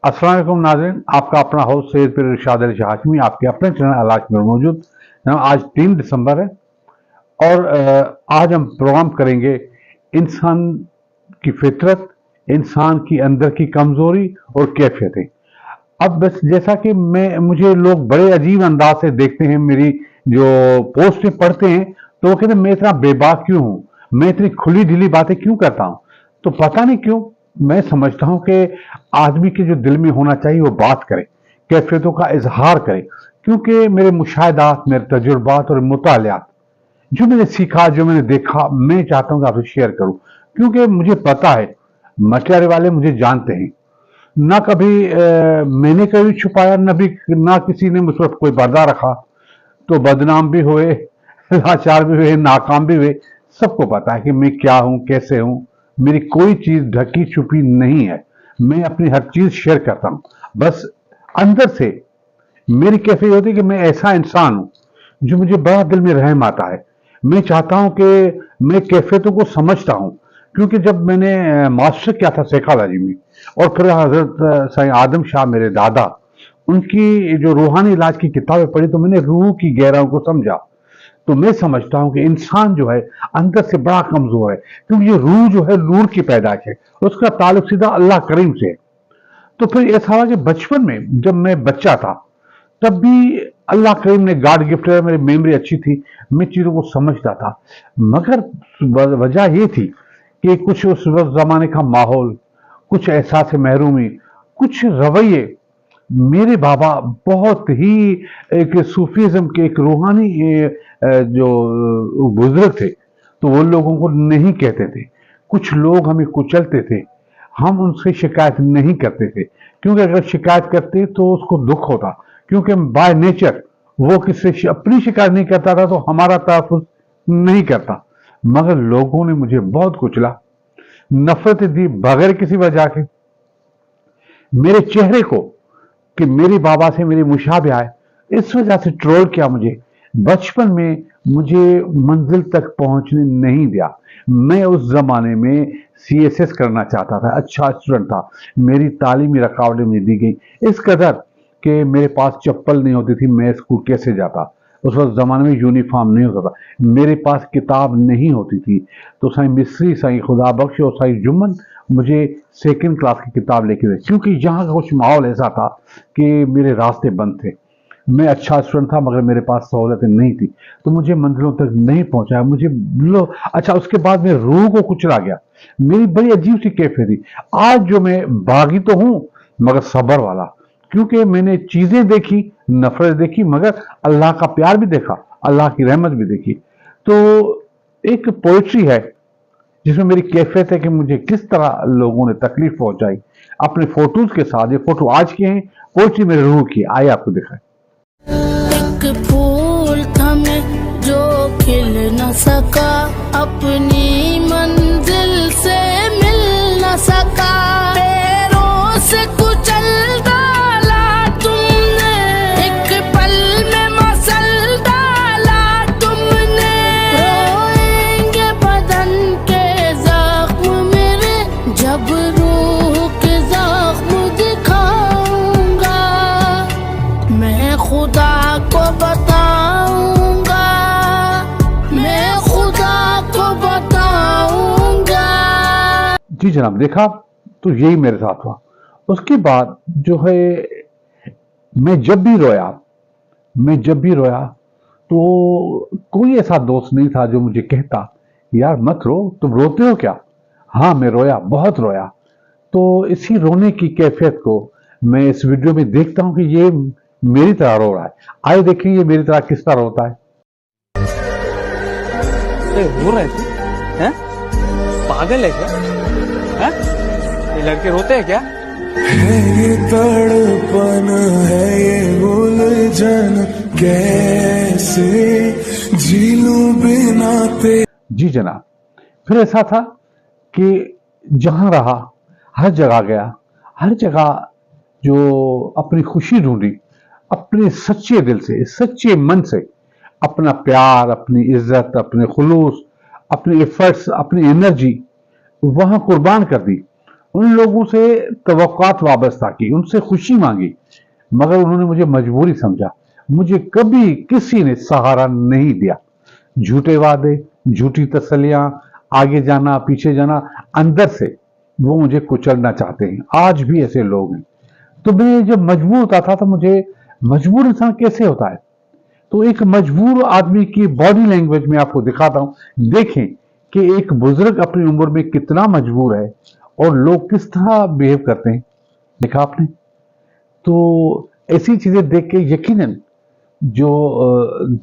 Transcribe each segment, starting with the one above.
अस्सलाम वालेकुम नाज़रीन, आपका अपना होस्ट सैयद पीर इरशाद अली हाशमी आपके अपने चैनल अलाश में मौजूद। आज 3 दिसंबर है और आज हम प्रोग्राम करेंगे इंसान की फितरत, इंसान की अंदर की कमज़ोरी और कैफियतें। अब बस जैसा कि मुझे लोग बड़े अजीब अंदाज से देखते हैं, मेरी जो पोस्टें पढ़ते हैं तो वो कहते हैं मैं इतना बेबाक क्यों हूँ, मैं इतनी खुली ढीली बातें क्यों करता हूँ। तो पता नहीं क्यों मैं समझता हूँ कि आदमी के जो दिल में होना चाहिए वो बात करे, कैफियतों का इजहार करे, क्योंकि मेरे मुशाहिदात, मेरे तजुर्बात और मुतालियात जो मैंने सीखा, जो मैंने देखा, मैं चाहता हूँ कि आपसे शेयर करूँ, क्योंकि मुझे पता है मटियारे वाले मुझे जानते हैं। ना कभी मैंने कभी छुपाया, ना किसी ने मुझ पर कोई पर्दा रखा। तो बदनाम भी हुए, लाचार भी हुए, नाकाम भी हुए। सबको पता है कि मैं क्या हूं, कैसे हूं। मेरी कोई चीज ढकी छुपी नहीं है, मैं अपनी हर चीज शेयर करता हूं। बस अंदर से मेरी कैफियत होती है कि मैं ऐसा इंसान हूं जो मुझे बड़ा दिल में रहम आता है। मैं चाहता हूं कि मैं कैफियतों को समझता हूं, क्योंकि जब मैंने मास्टर किया था साइकोलॉजी में और फिर हजरत साईं आदम शाह मेरे दादा, उनकी जो रूहानी इलाज की किताबें पढ़ी तो मैंने रूह की गहराइयों को समझा। तो मैं समझता हूं कि इंसान जो है अंदर से बड़ा कमजोर है, क्योंकि ये रूह जो है नूर की पैदाइश है, उसका ताल्लुक सीधा अल्लाह करीम से है। तो फिर ऐसा हुआ कि बचपन में जब मैं बच्चा था तब भी अल्लाह करीम ने गॉड गिफ्ट है, मेरी मेमोरी अच्छी थी, मैं चीजों को समझता था। मगर वजह ये थी कि कुछ उस वक्त जमाने का माहौल, कुछ एहसास महरूमी, कुछ रवैये। मेरे बाबा बहुत ही एक सूफीज्म के एक रूहानी जो बुजुर्ग थे, तो वो लोगों को नहीं कहते थे। कुछ लोग हमें कुचलते थे, हम उनसे शिकायत नहीं करते थे, क्योंकि अगर शिकायत करते तो उसको दुख होता, क्योंकि बाय नेचर वो किसी अपनी शिकायत नहीं करता था तो हमारा तहफ़्फ़ुज़ नहीं करता। मगर लोगों ने मुझे बहुत कुचला, नफरत दी बगैर किसी वजह के। मेरे चेहरे को कि मेरे बाबा से मेरी मुशाबे आए, इस वजह से ट्रोल किया मुझे। बचपन में मुझे मंजिल तक पहुंचने नहीं दिया। मैं उस जमाने में CSS करना चाहता था, अच्छा स्टूडेंट था, मेरी तालीमी रुकावटें मुझे दी गई इस कदर कि मेरे पास चप्पल नहीं होती थी, मैं स्कूल कैसे जाता। उस वक्त ज़माने में यूनिफॉर्म नहीं होता था, मेरे पास किताब नहीं होती थी। तो साईं मिस्री, साईं खुदा बख्श और साईं जुम्मन मुझे 2nd क्लास की किताब लेके गए, क्योंकि यहाँ का कुछ माहौल ऐसा था कि मेरे रास्ते बंद थे। मैं अच्छा स्टूडेंट था मगर मेरे पास सहूलतें नहीं थी, तो मुझे मंजिलों तक नहीं पहुंचाया। अच्छा, उसके बाद मैं रूह को कुचला गया। मेरी बड़ी अजीब सी कैफियत थी। आज जो मैं बागी तो हूं मगर सब्र वाला, क्योंकि मैंने चीजें देखी, नफरत देखी, मगर अल्लाह का प्यार भी देखा, अल्लाह की रहमत भी देखी। तो एक पोइट्री है जिसमें मेरी कैफियत है कि मुझे किस तरह लोगों ने तकलीफ पहुंचाई, अपने फोटोज के साथ। ये फोटो आज के हैं, पोइट्री मेरे रूह की। आइए आपको दिखाएं। एक फूल था मैं जो खिल न सका, अपनी मंजिल से मिल न सका। पैरों से कुचल डाला तुमने, एक पल में मसल डाला तुमने। रोएंगे बदन के जख्म मेरे, जब रूह के जख्म दिखाऊंगा। मैं खुदा को बताऊंगा, मैं खुदा को बताऊंगा। जी जनाब, देखा तो यही मेरे साथ हुआ। उसके बाद जो है मैं जब भी रोया तो कोई ऐसा दोस्त नहीं था जो मुझे कहता यार मत रो, तुम रोते हो क्या। हाँ, मैं रोया, बहुत रोया। तो इसी रोने की कैफियत को मैं इस वीडियो में देखता हूं कि ये मेरी तरह रो रहा है। आइए देखें ये मेरी तरह किस तरह रोता है। रो रहे थे? हैं? पागल है क्या? हैं? ये लड़के रोते हैं क्या? है ये तड़पन, है ये उलझन, कैसे जी लूं बिना तेरे। जी जनाब, फिर ऐसा था कि जहां रहा हर जगह गया, हर जगह जो अपनी खुशी ढूंढी, अपने सच्चे दिल से, सच्चे मन से अपना प्यार, अपनी इज्जत, अपने खुलूस, अपने एफर्ट्स, अपनी एनर्जी वहां कुर्बान कर दी। उन लोगों से तवक्कुआत वाबस्ता की, उनसे खुशी मांगी, मगर उन्होंने मुझे मजबूरी समझा। मुझे कभी किसी ने सहारा नहीं दिया। झूठे वादे, झूठी तसल्लियां, आगे जाना पीछे जाना, अंदर से वो मुझे कुचलना चाहते हैं। आज भी ऐसे लोग हैं। तो मैं जब मजबूर होता था तो मुझे, मजबूर इंसान कैसे होता है, तो एक मजबूर आदमी की बॉडी लैंग्वेज में आपको दिखाता हूं। देखें कि एक बुजुर्ग अपनी उम्र में कितना मजबूर है और लोग किस तरह बिहेव करते हैं, देखा आपने। तो ऐसी चीजें देख के यकीनन जो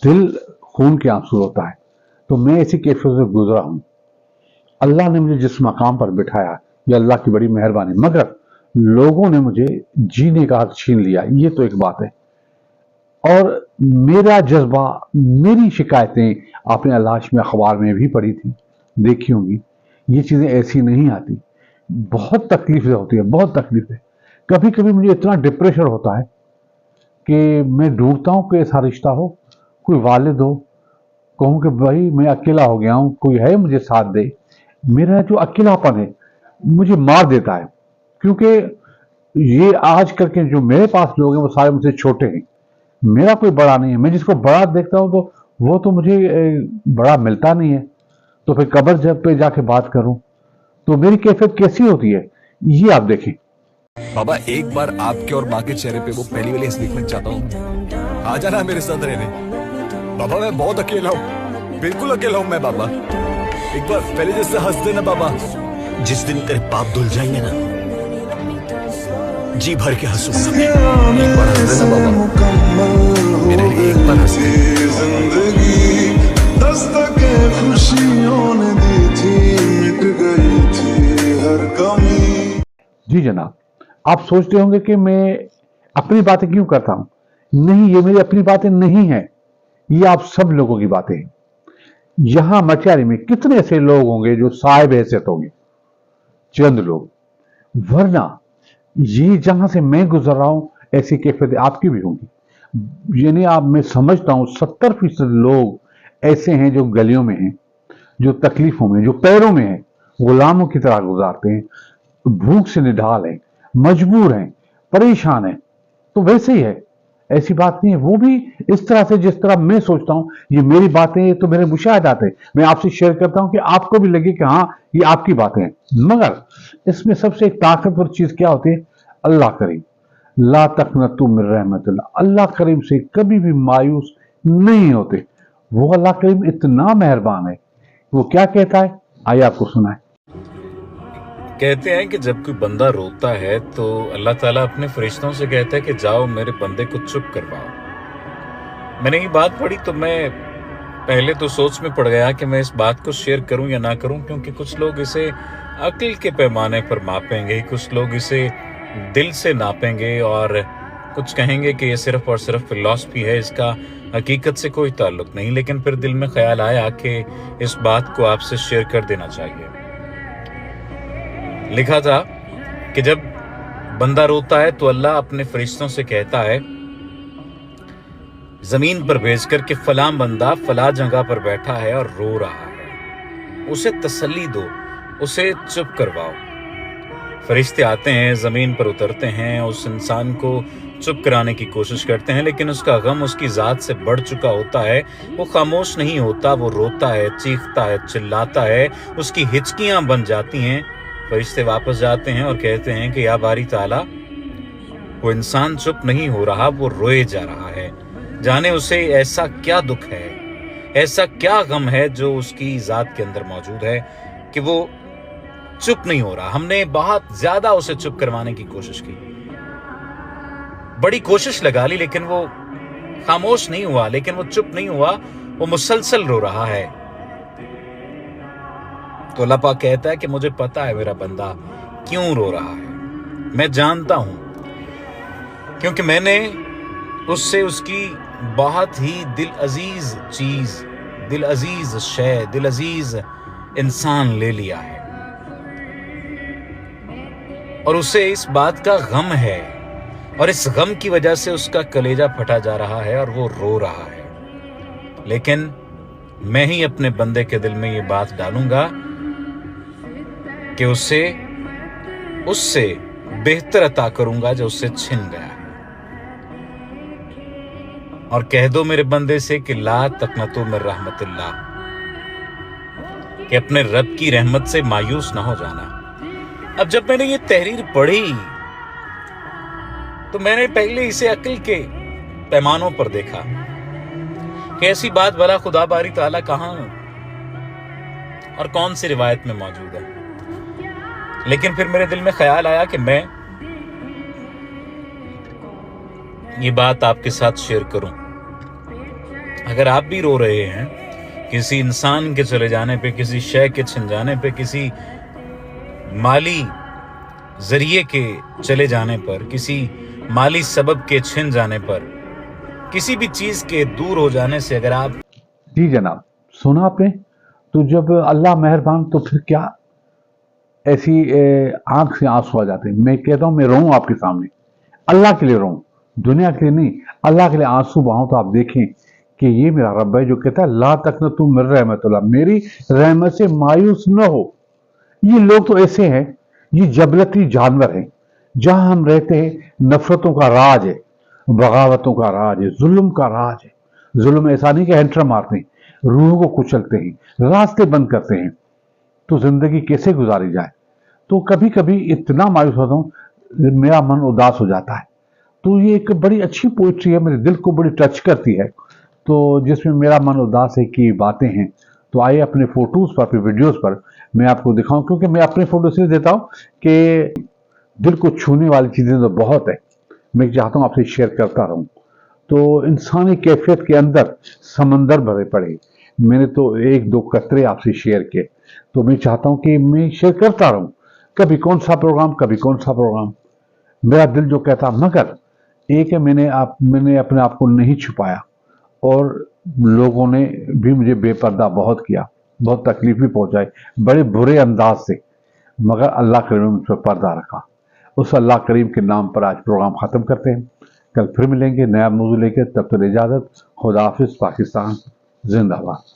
दिल खून के आंसू होता है। तो मैं ऐसी कैफियत से गुजरा हूं। अल्लाह ने मुझे जिस मकाम पर बिठाया, ये अल्लाह की बड़ी मेहरबानी, मगर लोगों ने मुझे जीने का हक छीन लिया, ये तो एक बात है। और मेरा जज्बा, मेरी शिकायतें आपने अलाश में अखबार में भी पढ़ी थी, देखी होंगी। ये चीजें ऐसी नहीं आती, बहुत तकलीफें होती है, बहुत तकलीफें। कभी कभी मुझे इतना डिप्रेशन होता है कि मैं ढूंढता हूं कि ऐसा रिश्ता हो, कोई वालिद हो, कहूं कि भाई मैं अकेला हो गया हूं, कोई है मुझे साथ दे। मेरा जो अकेलापन है मुझे मार देता है, क्योंकि ये आज करके जो मेरे पास लोग हैं वो सारे मुझसे छोटे हैं। मेरा कोई बड़ा नहीं है। मैं जिसको बड़ा देखता हूं तो वो तो मुझे बड़ा मिलता नहीं है। तो फिर कब्र जब पे जाके बात करूं तो मेरी कैफियत कैसी होती है, ये आप देखें। बाबा एक बार आपके और माँ के चेहरे पे वो पहली वाली हंसी देखना चाहता हूँ। आ जाना मेरे साथ रहने। बाबा मैं बहुत अकेला हूँ, बिल्कुल अकेला हूँ मैं बाबा। एक बार पहले जैसे हंस देना बाबा। जिस दिन तेरे पाप धुल जाएंगे ना, जी भर के हंसूंगा। एक बार हंस देना बाबा, मेरे लिए एक बार हंस दे। जिंदगी दस्तकें खुशियों ने दी थी, मिट गई थी हर कमी। जी जनाब, आप सोचते होंगे कि मैं अपनी बातें क्यों करता हूं। नहीं, ये मेरी अपनी बातें नहीं है, ये आप सब लोगों की बातें हैं। यहां मटियारी में कितने ऐसे लोग होंगे जो साहिब हैसियत होंगे, चंद लोग, वरना ये जहां से मैं गुजर रहा हूं ऐसी कैफियतें आपकी भी होंगी। यानी आप, मैं समझता हूं 70% लोग ऐसे हैं जो गलियों में हैं, जो तकलीफों में, जो पैरों में हैं, गुलामों की तरह गुजारते हैं, भूख से निढाल हैं, मजबूर हैं, परेशान हैं। तो वैसे ही है, ऐसी बात नहीं है। वो भी इस तरह से जिस तरह मैं सोचता हूं। ये मेरी बातें, ये तो मेरे मुशाहदात है, मैं आपसे शेयर करता हूं कि आपको भी लगे कि हाँ ये आपकी बातें हैं। मगर इसमें सबसे एक ताकतवर चीज क्या होती है, अल्लाह करीम, ला तकनतु मिन रहमतिल्लाह। अल्लाह करीम से कभी भी मायूस नहीं होते। वो अल्लाह करीम इतना मेहरबान है। वो क्या कहता है, आइए आपको सुनाए। कहते हैं कि जब कोई बंदा रोता है तो अल्लाह ताला अपने फरिश्तों से कहता है कि जाओ मेरे बंदे को चुप करवाओ। मैंने ये बात पढ़ी तो मैं पहले तो सोच में पड़ गया कि मैं इस बात को शेयर करूं या ना करूं, क्योंकि कुछ लोग इसे अक्ल के पैमाने पर मापेंगे, कुछ लोग इसे दिल से नापेंगे और कुछ कहेंगे कि ये सिर्फ और सिर्फ फिलॉसफी है, इसका हकीकत से कोई ताल्लुक नहीं। लेकिन फिर दिल में ख्याल आया कि इस बात को आपसे शेयर कर देना चाहिए। लिखा था कि जब बंदा रोता है तो अल्लाह अपने फरिश्तों से कहता है जमीन पर भेजकर कि फलां बंदा फला जगह पर बैठा है और रो रहा है, उसे तसल्ली दो, उसे चुप करवाओ। फरिश्ते आते हैं, जमीन पर उतरते हैं, उस इंसान को चुप कराने की कोशिश करते हैं, लेकिन उसका गम उसकी जात से बढ़ चुका होता है। वो खामोश नहीं होता, वो रोता है, चीखता है, चिल्लाता है, उसकी हिचकियां बन जाती हैं। फरिश्ते वापस जाते हैं और कहते हैं कि या बारी ताला, वो इंसान चुप नहीं हो रहा, वो रोए जा रहा है। जाने उसे ऐसा क्या दुख है, ऐसा क्या गम है जो उसकी जात के अंदर मौजूद है कि वो चुप नहीं हो रहा। हमने बहुत ज्यादा उसे चुप करवाने की कोशिश की, बड़ी कोशिश लगा ली, लेकिन वो खामोश नहीं हुआ, लेकिन वो चुप नहीं हुआ, वो मुसलसल रो रहा है। तो अल्लाह पाक कहता है कि मुझे पता है मेरा बंदा क्यों रो रहा है, मैं जानता हूं, क्योंकि मैंने उससे उसकी बहुत ही दिल अजीज चीज, दिल अजीज शय, दिल अजीज इंसान ले लिया है, और उसे इस बात का गम है, और इस गम की वजह से उसका कलेजा फटा जा रहा है और वो रो रहा है। लेकिन मैं ही अपने बंदे के दिल में ये बात डालूंगा कि उसे उससे बेहतर अता करूंगा जो उससे छिन गया है। और कह दो मेरे बंदे से कि ला तकनतु मिन रहमतिल्लाह, कि अपने रब की रहमत से मायूस ना हो जाना। अब जब मैंने ये तहरीर पढ़ी तो मैंने पहले इसे अक्ल के पैमानों पर देखा कि ऐसी बात भला खुदा बारी ताला कहां और कौन सी रिवायत में मौजूद है। लेकिन फिर मेरे दिल में ख्याल आया कि मैं ये बात आपके साथ शेयर करूं। अगर आप भी रो रहे हैं किसी इंसान के चले जाने पे, किसी शय के छिन जाने पे, किसी माली जरिए के चले जाने पर, किसी माली सबब के छिन जाने पर, किसी भी चीज के दूर हो जाने से अगर आप जी जनाब, सुना आपने। तो जब अल्लाह मेहरबान तो फिर क्या ऐसी आंख से आंसू आ जाते हैं। मैं कहता हूं मैं रोऊं आपके सामने, अल्लाह के लिए रोऊं, दुनिया के लिए नहीं, अल्लाह के लिए आंसू बहाऊं तो आप देखें कि ये मेरा रब है जो कहता है ला तकनतु मिन रहमतिल्लाह, मेरी रहमत से मायूस न हो। ये लोग तो ऐसे हैं, ये जबलती जानवर हैं। जहां हम रहते हैं नफरतों का राज है, बगावतों का राज है, जुल्म का राज है। जुल्म ऐसा नहीं कि हैंटर मारते हैं, रूहों को कुचलते हैं, रास्ते बंद करते हैं। तो जिंदगी कैसे गुजारी जाए। तो कभी कभी इतना मायूस होता हूं, मेरा मन उदास हो जाता है। तो ये एक बड़ी अच्छी पोइट्री है, मेरे दिल को बड़ी टच करती है। तो जिसमें मेरा मन उदास है की बातें हैं। तो आइए अपने फोटोज पर, अपने वीडियोस पर मैं आपको दिखाऊं, क्योंकि मैं अपने फोटो इसलिए देता हूं कि दिल को छूने वाली चीजें तो बहुत है, मैं चाहता हूं आपसे शेयर करता रहूं। तो इंसानी कैफियत के अंदर समंदर भरे पड़े, मैंने तो एक दो कतरे आपसे शेयर किए। तो मैं चाहता हूं कि मैं शेयर करता रहूं, कभी कौन सा प्रोग्राम, कभी कौन सा प्रोग्राम। मेरा दिल जो कहता, मगर एक है मैंने अपने आप को नहीं छुपाया, और लोगों ने भी मुझे बेपर्दा बहुत किया, बहुत तकलीफ भी पहुंचाई, बड़े बुरे अंदाज से, मगर अल्लाह करीम ने मुझ पर पर्दा रखा। उस अल्लाह करीम के नाम पर आज प्रोग्राम खत्म करते हैं। कल फिर मिलेंगे नया मौजू लेकर, तब तक इजाजत, खुदा हाफिज, पाकिस्तान जिंदाबाद।